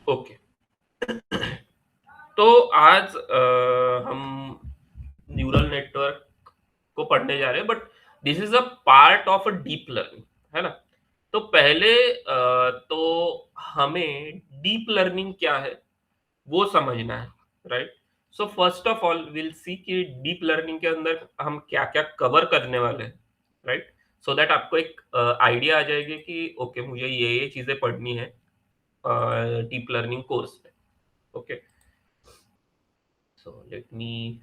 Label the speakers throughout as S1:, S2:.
S1: Okay. तो आज हम न्यूरल नेटवर्क को पढ़ने जा रहे हैं, but this is a part of a deep learning, है ना? तो पहले तो हमें डीप लर्निंग क्या है वो समझना है, right? So first of all will see कि डीप लर्निंग के अंदर हम क्या क्या कवर करने वाले हैं, राइट? सो दैट आपको एक आइडिया आ जाएगी कि ओके, मुझे ये चीजें पढ़नी है डीप लर्निंग कोर्स में। Okay, so let me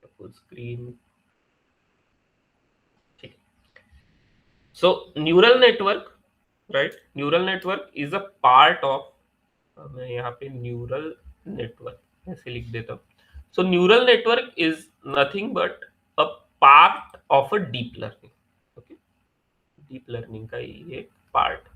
S1: full screen. ठीक है। So neural network, right? Neural network is a part of, मैं यहाँ पे न्यूरल नेटवर्क ऐसे लिख देता हूँ। So neural network is nothing but a part of a deep learning. Okay, deep learning का ये part.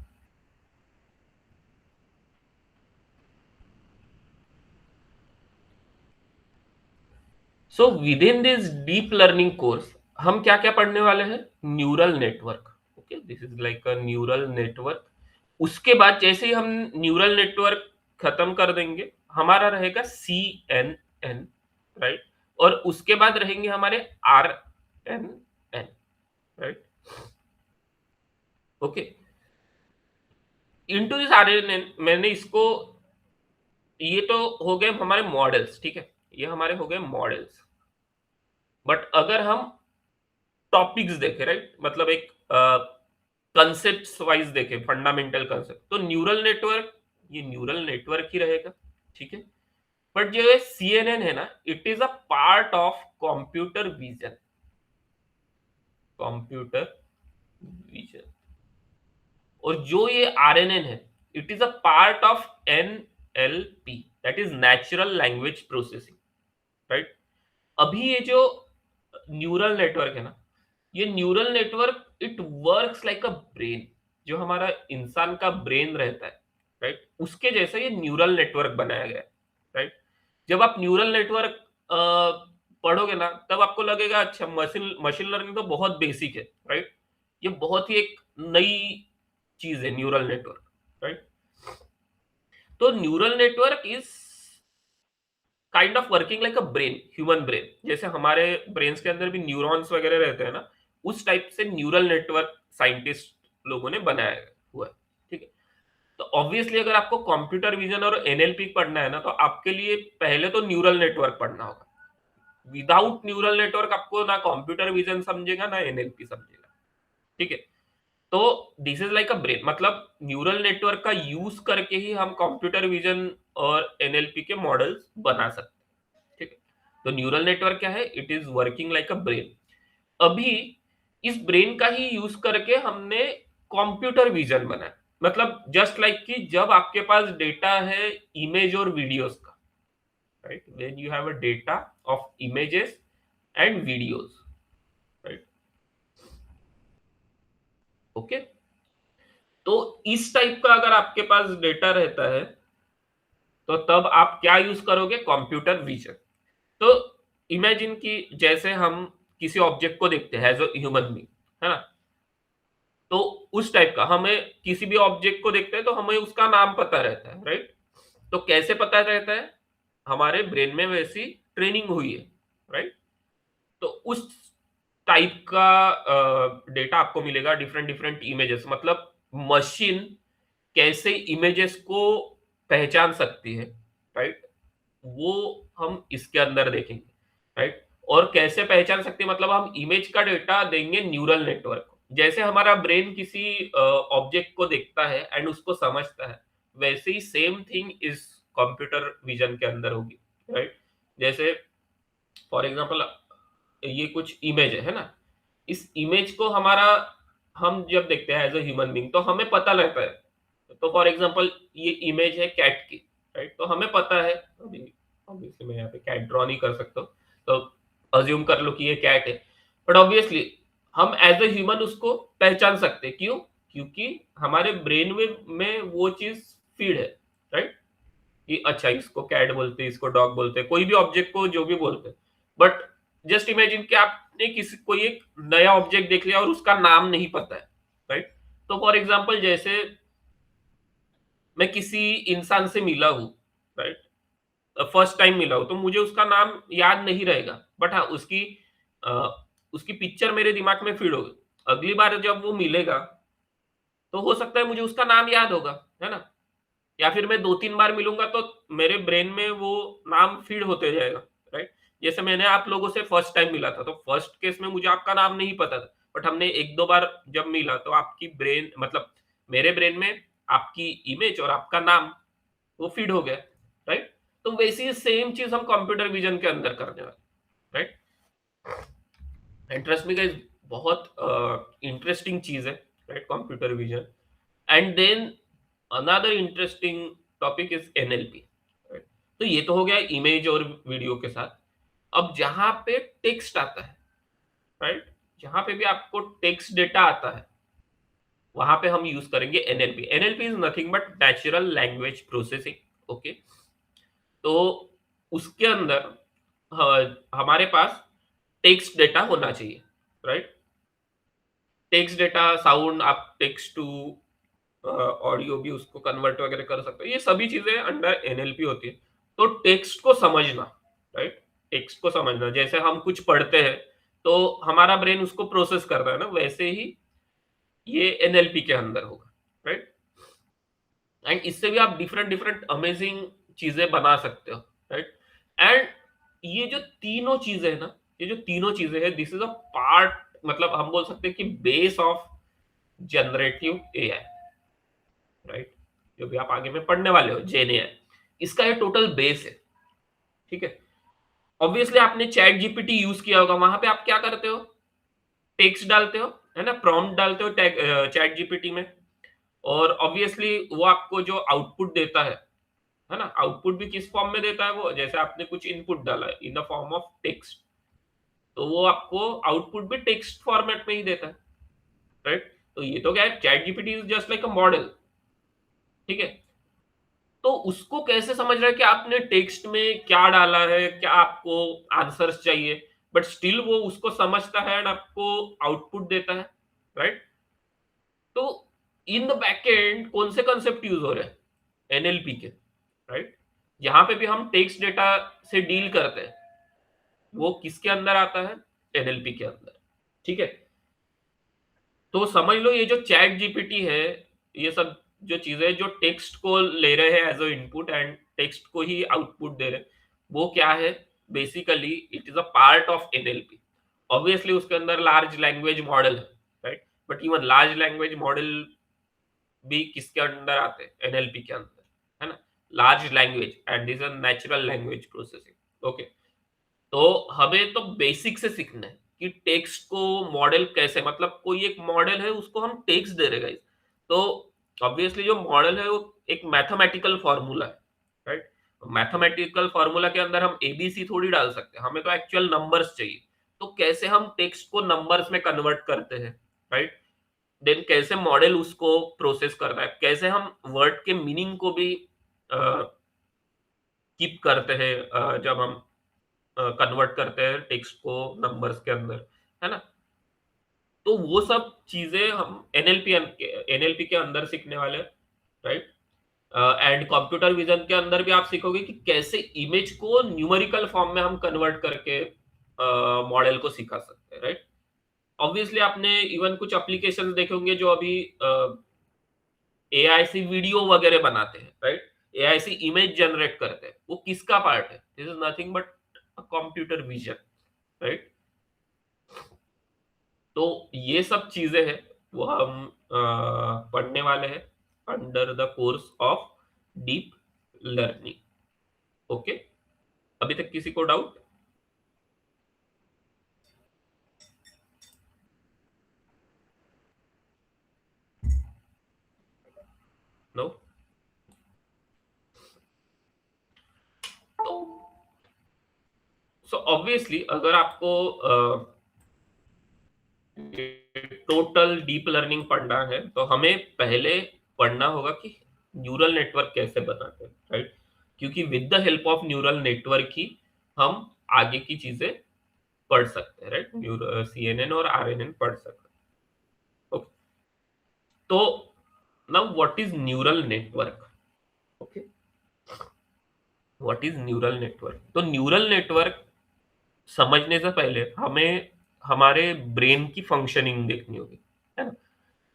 S1: So within this deep learning course हम क्या क्या पढ़ने वाले हैं? Neural network. Okay, this is like a neural network. उसके बाद जैसे ही हम न्यूरल नेटवर्क खत्म कर देंगे, हमारा रहेगा सी एन एन, राइट? और उसके बाद रहेंगे हमारे R N N, right? Okay, into this R N N मैंने इसको, ये तो हो गए हमारे मॉडल्स, ठीक है? ये हमारे हो गए मॉडल्स। बट अगर हम टॉपिक्स देखें, राइट, मतलब एक कंसेप्ट वाइज देखें, फंडामेंटल कंसेप्ट, तो न्यूरल नेटवर्क, ये न्यूरल नेटवर्क ही रहेगा, ठीक है? बट जो ये सीएनएन है ना, it is a part of computer vision. Computer vision. और जो ये आरएनएन है, it is a part of NLP, that is natural language processing, right? अभी ये जो न्यूरल नेटवर्क है ना, ये neural network it works like a brain. जो हमारा इंसान का ब्रेन रहता है, राइट, उसके जैसा ये न्यूरल नेटवर्क बनाया गया है, राइट? जब आप न्यूरल नेटवर्क पढ़ोगे ना, तब आपको लगेगा अच्छा, मशीन मशीन लर्निंग तो बहुत बेसिक है, राइट? ये बहुत ही एक नई चीज है न्यूरल नेटवर्क, राइट? तो neural network is kind of working like a brain, human brain. जैसे हमारे ब्रेन्स के अंदर भी न्यूरॉन्स वगैरह रहते हैं ना, उस टाइप से न्यूरल नेटवर्क साइंटिस्ट लोगों ने बनाया हुआ है, ठीक है? तो ऑब्वियसली अगर आपको कंप्यूटर विजन और एनएलपी पढ़ना है ना, तो आपके लिए पहले तो न्यूरल नेटवर्क पढ़ना होगा। विदाउट न्यूरल नेटवर्क आपको ना कंप्यूटर विजन समझेगा ना एनएलपी समझेगा, ठीक है? तो this is like a brain, मतलब न्यूरल नेटवर्क का यूज करके ही हम कंप्यूटर विजन और एनएलपी के मॉडल्स बना सकते हैं, ठीक है? तो न्यूरल नेटवर्क क्या है? It is working like a brain. अभी इस ब्रेन का ही यूज करके हमने कंप्यूटर विजन बनाया। मतलब जस्ट लाइक कि जब आपके पास डेटा है इमेज और वीडियोस का, right? When you have a data of images and videos, right? Okay, तो इस टाइप का अगर आपके पास डेटा रहता है, तो तब आप क्या यूज करोगे? Computer vision. तो इमेजिन कि जैसे हम किसी ऑब्जेक्ट को देखते हैं एज अ ह्यूमन बीइंग, है ना? तो उस टाइप का हमें किसी भी ऑब्जेक्ट को देखते हैं तो हमें उसका नाम पता रहता है, राइट? तो कैसे पता रहता है? हमारे ब्रेन में वैसी ट्रेनिंग हुई है, राइट? तो उस टाइप का डेटा आपको मिलेगा, डिफरेंट डिफरेंट इमेजेस, मतलब मशीन कैसे इमेजेस को पहचान सकती है, राइट? वो हम इसके अंदर देखेंगे, राइट? और कैसे पहचान सकते हैं, मतलब हम इमेज का डेटा देंगे न्यूरल नेटवर्क को। जैसे हमारा ब्रेन किसी ऑब्जेक्ट को देखता है एंड उसको समझता है, वैसे ही सेम थिंग इस कंप्यूटर विजन के अंदर होगी, राइट? जैसे फॉर एग्जांपल ये कुछ इमेज है ना? इस इमेज को हमारा, हम जब देखते हैं एज अ ह्यूमन बीइंग, तो हमें पता लगता है। तो फॉर एग्जांपल ये इमेज है कैट की, राइट? तो हमें पता है, अभी ऑब्वियसली मैं यहाँ पे कैट ड्रॉ नहीं कर सकता हूँ, तो अज्यूम कर लो कि ये कैट है। बट ऑब्वियसली हम एज अ ह्यूमन उसको पहचान सकते हैं। क्यों? क्योंकि हमारे ब्रेन में वो चीज फीड है, राइट? कि अच्छा, इसको कैट बोलते हैं, इसको डॉग बोलते हैं, कोई भी ऑब्जेक्ट को जो भी बोलते हैं। बट जस्ट इमेजिन कि आपने किसी कोई एक नया ऑब्जेक्ट देख लिया और उसका नाम नहीं पता है, राइट? तो फॉर एग्जांपल जैसे मैं किसी इंसान से मिला हूँ, राइट, फर्स्ट टाइम मिला हूँ, तो मुझे उसका नाम याद नहीं रहेगा, बट हाँ अ, उसकी पिक्चर मेरे दिमाग में फीड होगी। अगली बार जब वो मिलेगा तो हो सकता है मुझे उसका नाम याद होगा, है ना? या फिर मैं 2-3 बार मिलूँगा तो मेरे ब्रेन में वो नाम फीड होते जाएगा, राइट? जैसे मैंने आप लोगों से फर्स्ट टाइम मिला था, तो फर्स्ट केस में मुझे आपका नाम नहीं पता था, बट हमने 1-2 बार जब मिला तो आपकी ब्रेन मतलब मेरे ब्रेन में आपकी इमेज और आपका नाम वो फीड हो गया, राइट? तो वैसी ही सेम चीज़ हम कंप्यूटर विज़न के अंदर करने वाले हैं, right? And trust me guys, बहुत इंटरेस्टिंग चीज़ है, right, computer vision. And then another interesting topic is NLP, right? तो ये तो हो गया इमेज और वीडियो के साथ। अब जहां पे टेक्स्ट आता है, राइट, जहां पे भी आपको टेक्स्ट डेटा आता है, वहां पे हम यूज करेंगे NLP. NLP is nothing but natural language processing, okay? तो उसके अंदर हमारे पास टेक्स्ट डेटा होना चाहिए, राइट? टेक्स्ट डेटा, साउंड, आप टेक्स्ट टू ऑडियो भी उसको कन्वर्ट वगैरह कर सकते हो। ये सभी चीजें अंडर एनएलपी होती है। तो टेक्स्ट को समझना, राइट? टेक्स्ट को समझना, जैसे हम कुछ पढ़ते हैं तो हमारा ब्रेन उसको प्रोसेस करता है ना, वैसे ही ये एनएलपी के अंदर होगा, राइट? एंड इससे भी आप डिफरेंट डिफरेंट अमेजिंग चीजें बना सकते हो, राइट? एंड ये जो तीनों चीजें है ना, ये जो तीनों चीजें हैं, दिस इज अ पार्ट, मतलब हम बोल सकते हैं कि base of generative AI, right? जो भी आप आगे में पढ़ने वाले हो, जेएनएआई, इसका ये टोटल बेस है, ठीक है? ऑब्वियसली आपने चैट जीपीटी यूज किया होगा, वहां पे आप क्या करते हो? टेक्स्ट डालते हो, है ना, प्रॉम्प्ट डालते हो चैट जीपीटी में, और ऑब्वियसली वो आपको जो आउटपुट देता है ना, आउटपुट भी किस फॉर्म में देता है? वो जैसे आपने कुछ इनपुट डाला है in the form of text, तो वो आपको आउटपुट भी टेक्स्ट फॉर्मेट में ही देता है, राइट? तो ये तो क्या है, chat GPT is just like a model, ठीक है? तो उसको कैसे समझ रहा है कि आपने टेक्स्ट में क्या डाला है, क्या आपको आंसर्स चाहिए, बट स्टिल वो उसको समझता है एंड आपको आउटपुट देता है, राइट? तो इन द बैक एंड कौन से कंसेप्ट यूज हो रहे हैं? एनएलपी के, राइट? यहाँ पे भी हम टेक्स्ट डेटा से डील करते हैं, वो किसके अंदर आता है? एनएलपी के अंदर, ठीक है? तो समझ लो ये जो चैट जीपीटी है, ये सब जो चीजें जो टेक्स्ट को ले रहे हैं as a input and text को ही आउटपुट दे रहे हैं, वो क्या है? Basically it is a part of NLP. Obviously उसके अंदर लार्ज लैंग्वेज मॉडल है, right? But even large language model भी किसके अंदर आते हैं? एनएलपी के अंदर, है ना? Large language and this is natural language processing, okay? तो हमें तो बेसिक से सीखना है कि टेक्स्ट को मॉडल कैसे, मतलब कोई एक मॉडल है उसको हम टेक्स्ट दे रहे गाइस, तो ऑब्वियसली जो मॉडल है वो एक मैथमेटिकल फॉर्मूला है, राइट? मैथमेटिकल फॉर्मूला के अंदर हम एबीसी थोड़ी डाल सकते हैं, हमें तो एक्चुअल नंबर्स चाहिए। तो कैसे हम टेक्स्ट को नंबर्स में कन्वर्ट करते हैं, राइट? देन कैसे मॉडल उसको प्रोसेस करता है, कैसे हम वर्ड के मीनिंग को भी कीप करते हैं जब हम कन्वर्ट करते हैं टेक्स्ट को नंबर्स के अंदर, है ना? तो वो सब चीजें हम एनएलपी के अंदर सीखने वाले हैं, राइट? एंड कंप्यूटर विजन के अंदर भी आप सीखोगे कि कैसे इमेज को न्यूमेरिकल फॉर्म में हम कन्वर्ट करके मॉडल को सिखा सकते हैं, राइट? ऑब्वियसली आपने इवन कुछ एप्लीकेशंस देखे होंगे जो अभी एआई से वीडियो वगैरह बनाते हैं, राइट? एआई से इमेज जनरेट करते हैं, वो किसका पार्ट है? This is nothing but computer vision, right? तो ये सब चीजें हैं, वो हम पढ़ने वाले हैं under the course of deep learning, okay? अभी तक किसी को डाउट? नो? तो सो ऑब्वियसली अगर आपको टोटल डीप लर्निंग पढ़ना है तो हमें पहले पढ़ना होगा कि न्यूरल नेटवर्क कैसे बनाते हैं, राइट? क्योंकि with the help of neural network ही हम आगे की चीजें पढ़ सकते हैं, राइट? सीएनएन और आरएनएन पढ़ सकते हैं, ओके? तो now what is neural network? What is neural network? तो न्यूरल नेटवर्क समझने से पहले हमें हमारे ब्रेन की फंक्शनिंग देखनी होगी, है ना?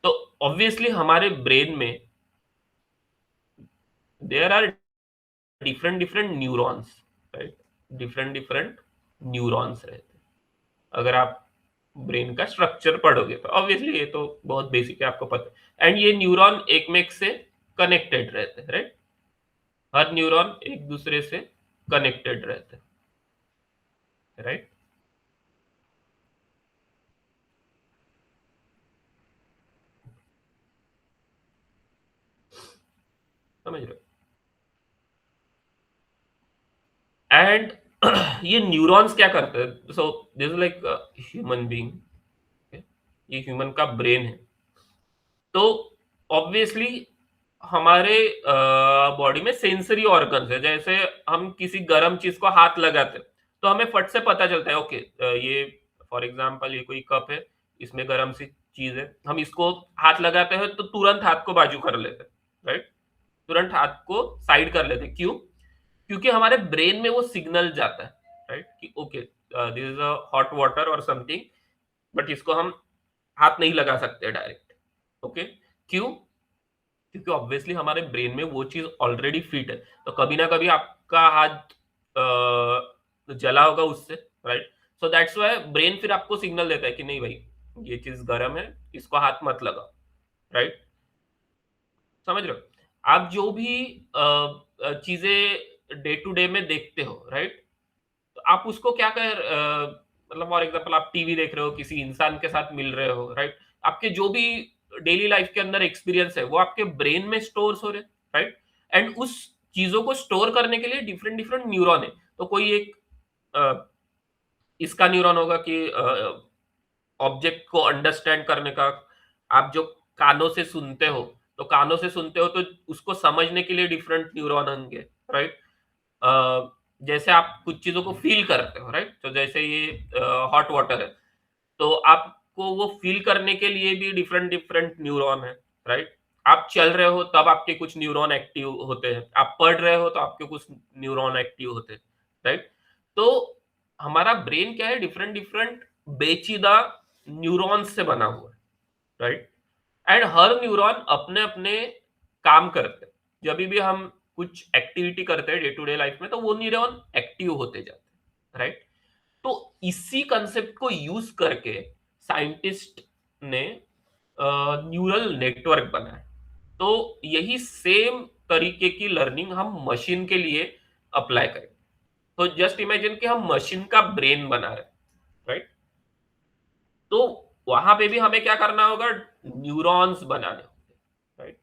S1: तो ऑब्वियसली हमारे ब्रेन में there are different different neurons, right? Different different neurons रहते हैं। अगर आप ब्रेन का स्ट्रक्चर पढ़ोगे तो ऑब्वियसली ये तो बहुत बेसिक है, आपको पता है। एंड ये न्यूरॉन एक में एक से कनेक्टेड रहते हैं, राइट? हर न्यूरॉन एक दूसरे से कनेक्टेड रहते हैं, राइट? समझ रहे हो? एंड ये न्यूरॉन्स क्या करते हैं? So this is like human being, ये ह्यूमन का ब्रेन है। तो ऑब्वियसली हमारे बॉडी में सेंसरी ऑर्गन्स है। जैसे हम किसी गर्म चीज को हाथ लगाते हैं तो हमें फट से पता चलता है, ओके ये फॉर एग्जांपल ये कोई कप है, इसमें गर्म सी चीज है, हम इसको हाथ लगाते हैं तो तुरंत हाथ को बाजू कर लेते हैं, राइट? तुरंत हाथ को साइड कर लेते हैं। क्यों? क्योंकि हमारे ब्रेन में वो सिग्नल जाता है, राइट? कि okay this is a hot water और समथिंग, बट इसको हम हाथ नहीं लगा सकते डायरेक्ट। ओके, क्यों? क्योंकि ऑब्वियसली हमारे ब्रेन में वो चीज ऑलरेडी फिट है। तो कभी ना कभी आपका हाथ जला होगा उससे, right? So that's why brain फिर आपको सिग्नल देता है कि नहीं भाई, ये चीज गर्म है, इसको हाथ मत लगाओ, राइट? समझ रहे हो? आप जो भी चीजें डे टू डे में देखते हो, राइट? तो आप उसको क्या कर मतलब फॉर एग्जांपल आप टीवी देख रहे हो, किसी इंसान के साथ मिल रहे हो, राइट? आपके जो भी डेली लाइफ के अंदर एक्सपीरियंस है वो आपके ब्रेन में स्टोर हो रहे, राइट? एंड उस चीजों को स्टोर करने के लिए डिफरेंट डिफरेंट न्यूरॉन है। तो कोई एक अ, इसका न्यूरॉन होगा कि ऑब्जेक्ट को अंडरस्टैंड करने का। आप जो कानों से सुनते हो, तो कानों से सुनते हो तो उसको समझने के लिए डिफरेंट न्यूरॉन होंगे, राइट? अ, जैसे आप कुछ चीज़ों को फ़ील करते हो, राइट? तो जैसे ये हॉट वाटर है, तो आपको वो फ़ील करने के लिए भी डिफरेंट डिफरेंट न्यूरॉन है, राइट? आप चल रहे हो तब आपके कुछ न्यूरॉन एक्टिव होते हैं, आप पढ़ रहे हो तो आपके कुछ न्यूरॉन एक्टिव होते हैं, राइट? तो हमारा ब्रेन क्या है, डिफरेंट डिफरेंट पेचीदा न्यूरॉन्स से बना हुआ है, राइट? एंड हर न्यूरॉन अपने अपने काम करते हैं। जब भी हम कुछ एक्टिविटी करते हैं डे टू डे लाइफ में, तो वो न्यूरॉन एक्टिव होते जाते हैं, राइट? तो इसी कंसेप्ट को यूज करके साइंटिस्ट ने न्यूरल नेटवर्क बनाया। तो यही सेम तरीके की लर्निंग हम मशीन के लिए अप्लाई करें। तो जस्ट इमेजिन कि हम मशीन का ब्रेन बना रहे हैं, राइट? तो वहां पे भी हमें क्या करना होगा? न्यूरॉन्स बनाने होंगे, राइट?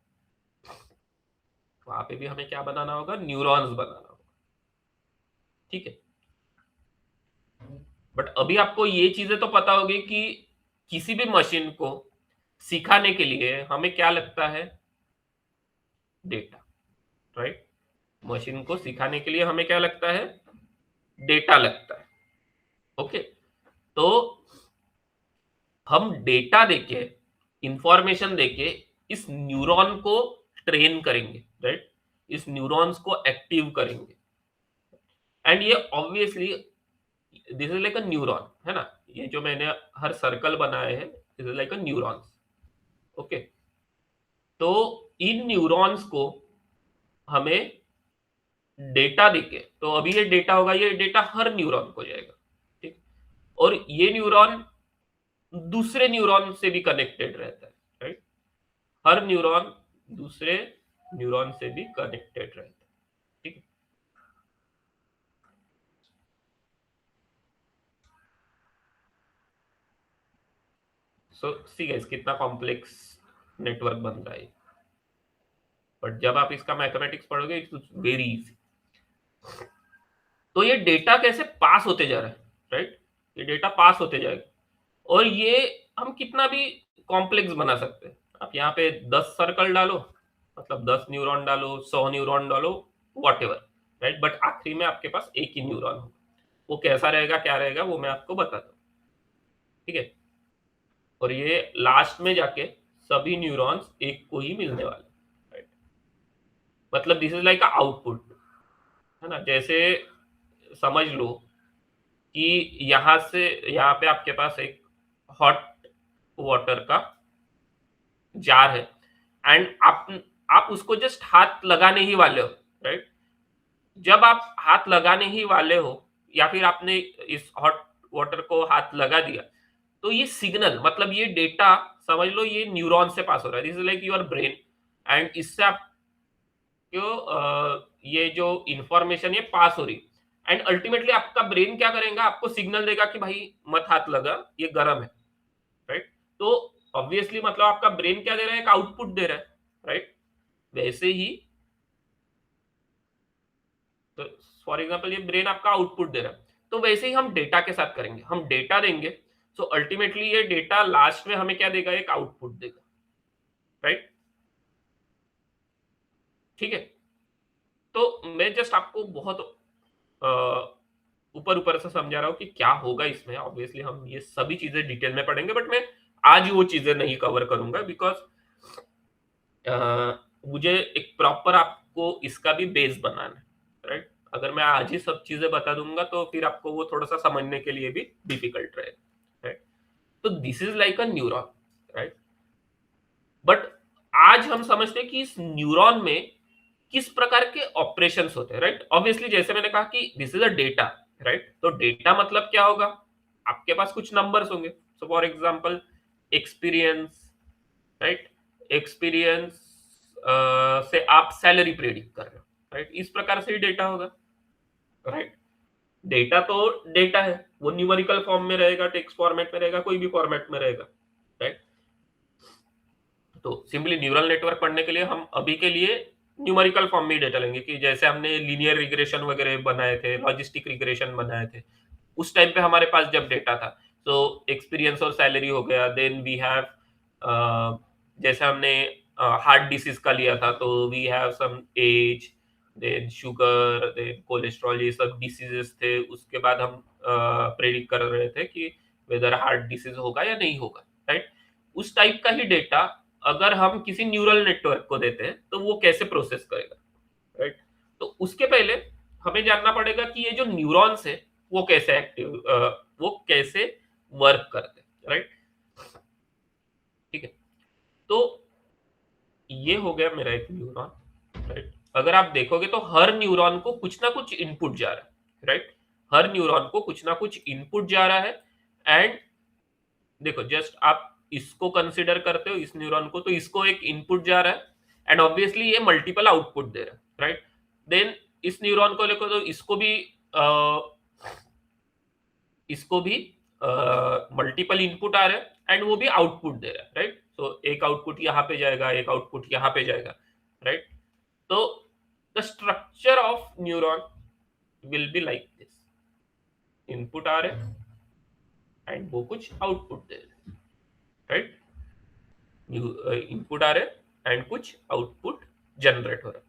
S1: वहां पे भी हमें क्या बनाना होगा? न्यूरॉन्स बनाना होगा, ठीक है? बट अभी आपको ये चीजें तो पता होगी कि किसी भी मशीन को सिखाने के लिए हमें क्या लगता है? Data, right? मशीन को सिखाने के लिए हमें क्या लगता है? डेटा लगता है। ओके, तो हम डेटा देके, इंफॉर्मेशन देके इस न्यूरॉन को ट्रेन करेंगे, राइट? इस न्यूरॉन्स को एक्टिव करेंगे। एंड ये obviously this is like a neuron, है ना? ये जो मैंने हर सर्कल बनाए हैं, this is like a neurons. Okay, तो इन न्यूरॉन्स को हमें डेटा देके, तो अभी ये डेटा होगा, ये डेटा हर न्यूरॉन को जाएगा, ठीक? और ये न्यूरॉन दूसरे न्यूरॉन से भी कनेक्टेड रहता है, राइट? हर न्यूरॉन दूसरे न्यूरॉन से भी कनेक्टेड रहता है, ठीक है? सो सी गाइस, कितना कॉम्प्लेक्स नेटवर्क बन रहा है। बट जब आप इसका मैथमेटिक्स पढ़ोगे इट्स वेरी इजी। तो ये डेटा कैसे पास होते जा रहा है, राइट? ये डेटा पास होते जाएगा, और ये हम कितना भी कॉम्प्लेक्स बना सकते हैं। आप यहाँ पे 10 सर्कल डालो, मतलब 10 न्यूरॉन डालो, 100 न्यूरॉन डालो, वॉट एवर, राइट? बट आखिरी में आपके पास एक ही न्यूरॉन हो। वो कैसा रहेगा, क्या रहेगा, वो मैं आपको बताता हूँ, ठीक है? और ये लास्ट में जाके सभी न्यूरॉन्स एक को ही मिलने वाले, राइट? मतलब दिस इज लाइक आउटपुट, है ना। जैसे समझ लो कि यहाँ से यहाँ पे आपके पास एक हॉट वाटर का जार है, एंड आप उसको जस्ट हाथ लगाने ही वाले हो, राइट। जब आप हाथ लगाने ही वाले हो या फिर आपने इस हॉट वाटर को हाथ लगा दिया, तो ये सिग्नल मतलब ये डेटा समझ लो ये न्यूरॉन से पास हो रहा है, this is like your brain, and इससे आपको ये जो इंफॉर्मेशन ये पास हो रही, एंड अल्टीमेटली आपका ब्रेन क्या करेगा, आपको सिग्नल देगा कि भाई मत हाथ लगा, ये गर्म है, राइट। तो ऑब्वियसली मतलब आपका ब्रेन क्या दे रहा है, एक आउटपुट दे रहा है, राइट। वैसे ही तो फॉर एग्जाम्पल ये ब्रेन आपका आउटपुट दे रहा है, तो वैसे ही हम डेटा के साथ करेंगे, हम डेटा देंगे, सो अल्टीमेटली ये डेटा लास्ट में हमें क्या देगा, एक आउटपुट देगा, राइट। ठीक है। तो मैं जस्ट आपको बहुत ऊपर ऊपर से समझा रहा हूँ कि क्या होगा इसमें, ऑब्वियसली हम ये सभी चीजें डिटेल में पढ़ेंगे, बट मैं आज वो चीजें नहीं कवर करूंगा, बिकॉज मुझे एक प्रॉपर आपको इसका भी बेस बनाना है, राइट। अगर मैं आज ही सब चीजें बता दूंगा तो फिर आपको वो थोड़ा सा समझने के लिए भी डिफिकल्ट रहेगा, राइट। तो this is like a neuron, right. But आज हम समझते हैं कि इस न्यूरॉन में किस प्रकार के ऑपरेशंस होते हैं, राइट। ऑब्वियसली जैसे मैंने कहा कि this is a data, right. तो डेटा मतलब क्या होगा, आपके पास कुछ नंबर्स होंगे, सो for example experience, right. Experience से आप सैलरी प्रेडिक्ट कर रहे हो, राइट। इस प्रकार से ही डेटा होगा, राइट। डेटा तो डेटा है, वो न्यूमेरिकल फॉर्म में रहेगा, टेक्स्ट फॉर्मेट में रहेगा, कोई भी फॉर्मेट में रहेगा, राइट। तो सिंपली न्यूरल नेटवर्क पढ़ने के लिए हम अभी के लिए न्यूमेरिकल फॉर्म में डेटा लेंगे, कि जैसे हमने लीनियर रिग्रेशन वगैरह बनाए थे, लॉजिस्टिक रिग्रेशन बनाए थे, उस टाइम पे हमारे पास जब डेटा था, तो एक्सपीरियंस और सैलरी हो गया, देन वी हैव जैसे हमने हार्ट डिसीज का लिया था, तो we have some age, then sugar, then cholesterol, ये सब डिसीजेस थे। उसके बाद हम प्रेडिक्ट कर रहे थे कि वेदर हार्ट डिसीज होगा या नहीं होगा, राइट। उस टाइप का ही डेटा अगर हम किसी न्यूरल नेटवर्क को देते हैं तो वो कैसे प्रोसेस करेगा, राइट। तो उसके पहले हमें जानना पड़ेगा कि ये जो न्यूरॉन्स है वो कैसे एक्टिव, वो कैसे वर्क करते हैं, राइट। ठीक है। तो ये हो गया मेरा एक न्यूरॉन, राइट। अगर आप देखोगे तो हर न्यूरॉन को कुछ ना कुछ इनपुट जा रहा है, राइट। हर न्यूरॉन को कुछ ना कुछ इनपुट जा रहा है, एंड देखो जस्ट आप इसको कंसिडर करते हो, इस न्यूरॉन को, तो इसको एक इनपुट जा रहा है, एंड ऑब्वियसली ये मल्टीपल आउटपुट दे रहा है, राइट। देन इस न्यूरॉन को लेकर तो इसको भी मल्टीपल इनपुट आ रहे हैं एंड वो भी आउटपुट दे रहा है, राइट। तो एक आउटपुट यहाँ पे जाएगा, एक आउटपुट यहाँ पे जाएगा, राइट। तो the structure of neuron will be like this, input आ रहे हैं एंड वो कुछ आउटपुट दे रहे हैं, राइट। इनपुट आ रहे हैं एंड कुछ आउटपुट जनरेट हो रहा है।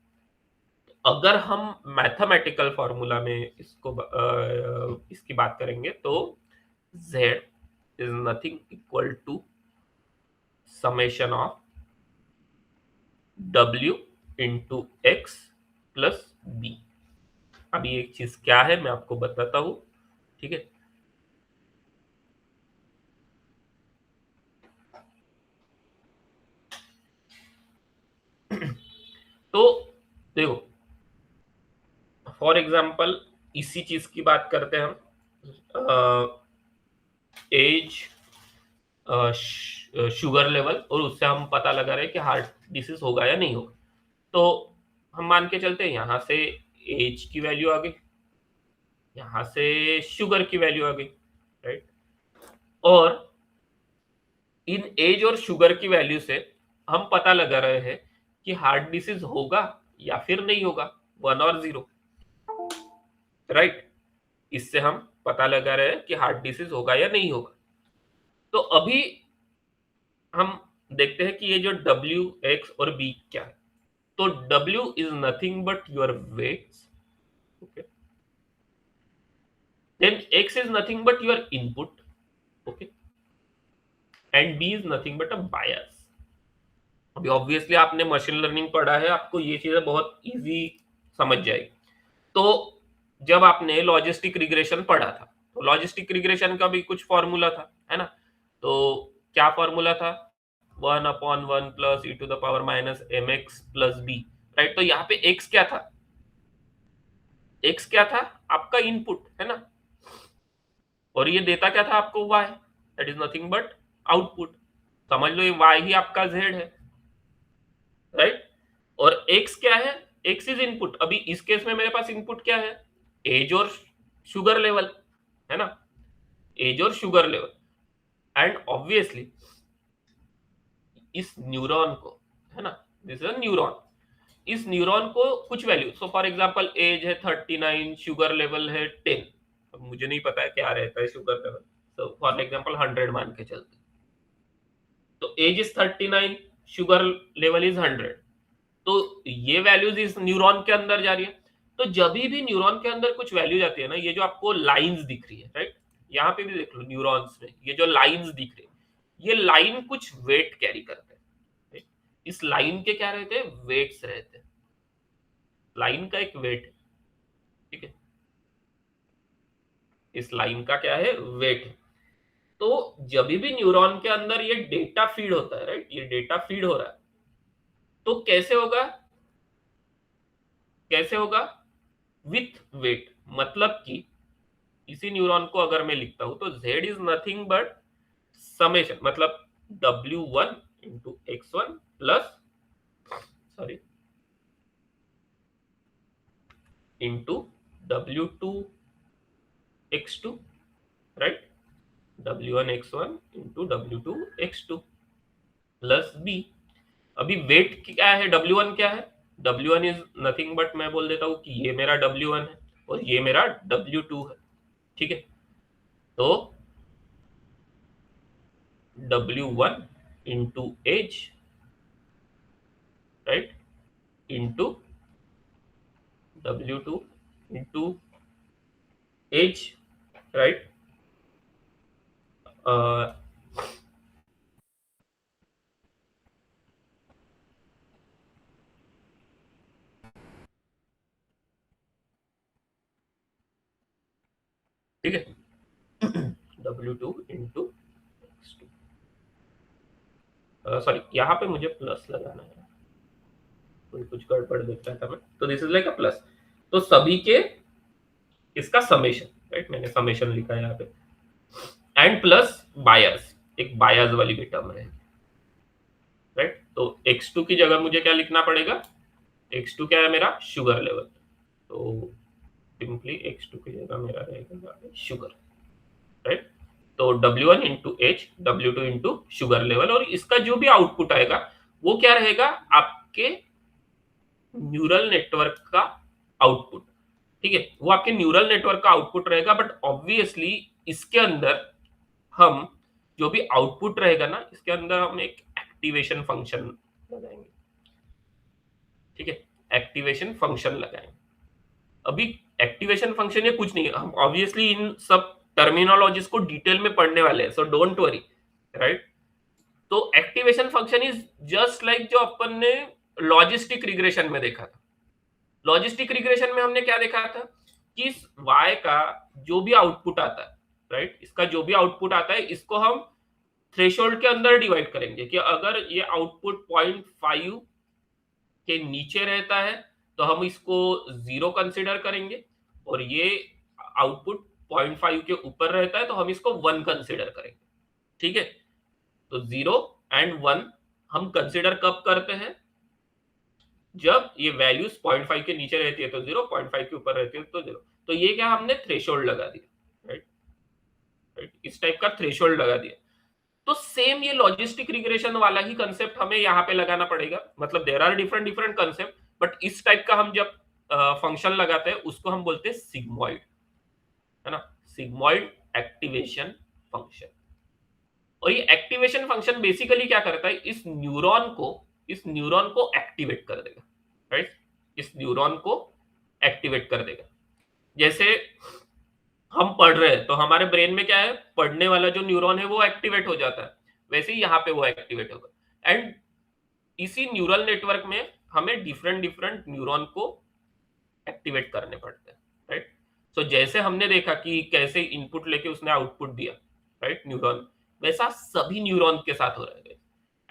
S1: अगर हम मैथमेटिकल फॉर्मूला में इसकी बात करेंगे तो z is nothing equal to summation of w into x plus b। अभी एक चीज क्या है मैं आपको बताता हूं, ठीक है। तो देखो फॉर एग्जांपल इसी चीज की बात करते हैं हम, एज, शुगर लेवल, और उससे हम पता लगा रहे हैं कि हार्ट डिसीज होगा या नहीं होगा। तो हम मान के चलते हैं यहाँ से एज की वैल्यू आ गई, यहाँ से शुगर की वैल्यू आ गई, राइट। और इन एज और शुगर की वैल्यू से हम पता लगा रहे हैं कि हार्ट डिसीज होगा या फिर नहीं होगा, 1 और 0, राइट। इससे हम पता लगा रहे हैं कि हार्ट डिसीज होगा या नहीं होगा। तो अभी हम देखते हैं कि ये जो W, X और B क्या है। तो W is nothing but your weight, okay. Then X is nothing but your input, okay. And B is nothing but a bias. अभी ऑब्वियसली आपने मशीन लर्निंग पढ़ा है, आपको ये चीजें बहुत इजी समझ जाएगी। तो जब आपने लॉजिस्टिक रिग्रेशन पढ़ा था, तो लॉजिस्टिक रिग्रेशन का भी कुछ फॉर्मूला था, है ना? तो क्या फॉर्मूला था? 1/1 plus e to the power minus m x plus b, right? तो यहाँ पे एक्स क्या था? एक्स क्या था? आपका इनपुट, है ना? और ये देता क्या था आपको? Y, that is nothing but output. समझ लो ये वाई ही आपका जेड है, राइट? और एक्स क्या है? X is input. अभी इस केस में मेरे पास इनपुट क्या है? एज और शुगर लेवल, है ना? एज और शुगर लेवल। एंड ऑब्वियसली इस न्यूरॉन को, है ना, दिस इज अ न्यूरॉन, इस न्यूरॉन को कुछ value, so for example age है 39, शुगर लेवल है 10, अब मुझे नहीं पता है क्या रहता है शुगर लेवल, तो फॉर एग्जांपल 100 मान के चलते, तो age is 39, sugar level is 100, तो ये वैल्यूज इस न्यूरॉन के अंदर जा रही है। तो जब भी न्यूरॉन के अंदर कुछ वैल्यू जाती है ना, ये जो आपको लाइंस दिख रही है, राइट? यहाँ पे भी देख लो न्यूरॉन्स में ये जो लाइंस दिख रही है, ये लाइन कुछ वेट कैरी करते हैं, right? इस लाइन के क्या रहते हैं? वेट्स रहते हैं। लाइन का एक वेट है, ठीक है? इस लाइन का क्या है? वेट है। तो जब भी न्यूरॉन के अंदर ये डेटा फीड होता है, राइट, ये डेटा फीड हो रहा है, तो कैसे होगा? कैसे होगा? With weight. मतलब कि इसी न्यूरॉन को अगर मैं लिखता हूं तो z is nothing but summation, मतलब w1 into x1 plus, sorry, into w2 x2, right? w1 x1 into w2 x2 plus b। अभी वेट क्या है? w1 क्या है? w1 इज नथिंग बट, मैं बोल देता हूं कि ये मेरा w1 है और ये मेरा w2 है, ठीक है? तो w1 into age, right, into w2 into age, right? ठीक है, w2 इंटू, सॉरी, यहाँ पे मुझे प्लस लगाना है, कोई कुछ गड़बड़ देख रहा था मैं, तो this is like a plus. तो सभी के इसका समेशन, राइट, मैंने समेशन लिखा है यहाँ पे, एंड प्लस बायस, एक बायस वाली भी टर्म है, राइट? तो x2 की जगह मुझे क्या लिखना पड़ेगा? x2 क्या है मेरा? Sugar level. तो सिंपली x2 की जगह मेरा रहेगा शुगर, राइट? तो W1 into H, W2 into sugar level, और इसका जो भी आउटपुट आएगा वो क्या रहेगा? आपके न्यूरल नेटवर्क का आउटपुट, ठीक है? वो आपके न्यूरल नेटवर्क का आउटपुट रहेगा, बट ऑब्वियसली इसके अंदर हम जो भी आउटपुट रहेगा ना, इसके अंदर हम एक एक्टिवेशन फंक्शन लगाएंगे, ठीक है? एक्टिवेशन फंक्शन लगाएंगे। अभी एक्टिवेशन फंक्शन ये कुछ नहीं है, हम ऑब्वियसली इन सब टर्मिनोलॉजीज को डिटेल में पढ़ने वाले हैं, सो डोंट वरी, राइट? तो activation function is just like जो अपन ने लॉजिस्टिक रिग्रेशन में देखा था। लॉजिस्टिक रिग्रेशन में हमने क्या देखा था कि इस y का जो भी आउटपुट आता है, राइट, इसका जो भी आउटपुट आता है, इसको हम थ्रेशोल्ड के अंदर डिवाइड करेंगे कि अगर ये आउटपुट 0.5 के नीचे रहता है तो हम इसको 0 कंसिडर करेंगे, और ये आउटपुट 0.5 के ऊपर रहता है तो हम इसको 1 कंसिडर करेंगे, ठीक है? तो 0 एंड 1 हम कंसिडर कब करते हैं? जब ये वैल्यूज 0.5 के नीचे रहती है तो 0, 0.5 के ऊपर रहती है तो 0। तो ये क्या हमने थ्रेशोल्ड लगा दिया, राइट? राइट, इस टाइप का थ्रेशोल्ड लगा दिया। तो सेम ये लॉजिस्टिक रिग्रेशन वाला ही कंसेप्ट हमें यहाँ पे लगाना पड़ेगा, मतलब there are different different concept, but इस टाइप का हम जब फंक्शन लगाते हैं उसको हम बोलते हैं सिग्मॉइड, है ना? Sigmoid activation function. और ये एक्टिवेशन फंक्शन बेसिकली क्या करता है? इस न्यूरॉन को एक्टिवेट कर देगा, राइट? इस न्यूरॉन को एक्टिवेट कर देगा। जैसे हम पढ़ रहे हैं तो हमारे ब्रेन में क्या है? पढ़ने वाला जो न्यूरॉन है वो एक्टिवेट हो जाता है, वैसे ही यहाँ पे वो एक्टिवेट होगा। एंड इसी न्यूरल नेटवर्क में हमें डिफरेंट डिफरेंट न्यूरॉन को एक्टिवेट करने पड़ते हैं, राइट? सो जैसे हमने देखा कि कैसे इनपुट लेके उसने आउटपुट दिया, राइट, न्यूरॉन, वैसा सभी न्यूरॉन के साथ हो रहा है।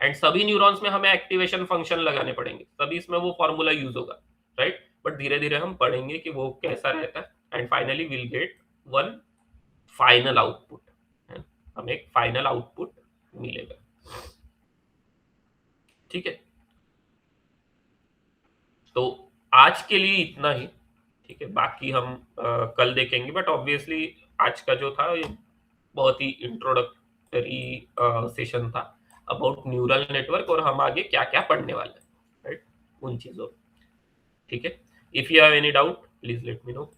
S1: एंड सभी न्यूरॉन्स में हमें एक्टिवेशन फंक्शन लगाने पड़ेंगे, तभी इसमें वो फॉर्मूला यूज होगा, राइट? बट धीरे धीरे हम पढ़ेंगे कि वो कैसा रहता है, and finally will get one final output, हमें एक फाइनल आउटपुट मिलेगा। ठीक है, तो आज के लिए इतना ही। ठीक है, बाकी हम कल देखेंगे, बट ऑब्वियसली आज का जो था ये बहुत ही इंट्रोडक्टरी सेशन था अबाउट न्यूरल नेटवर्क, और हम आगे क्या क्या पढ़ने वाले हैं, राइट, उन चीजों। ठीक है, if you have any doubt please let me know.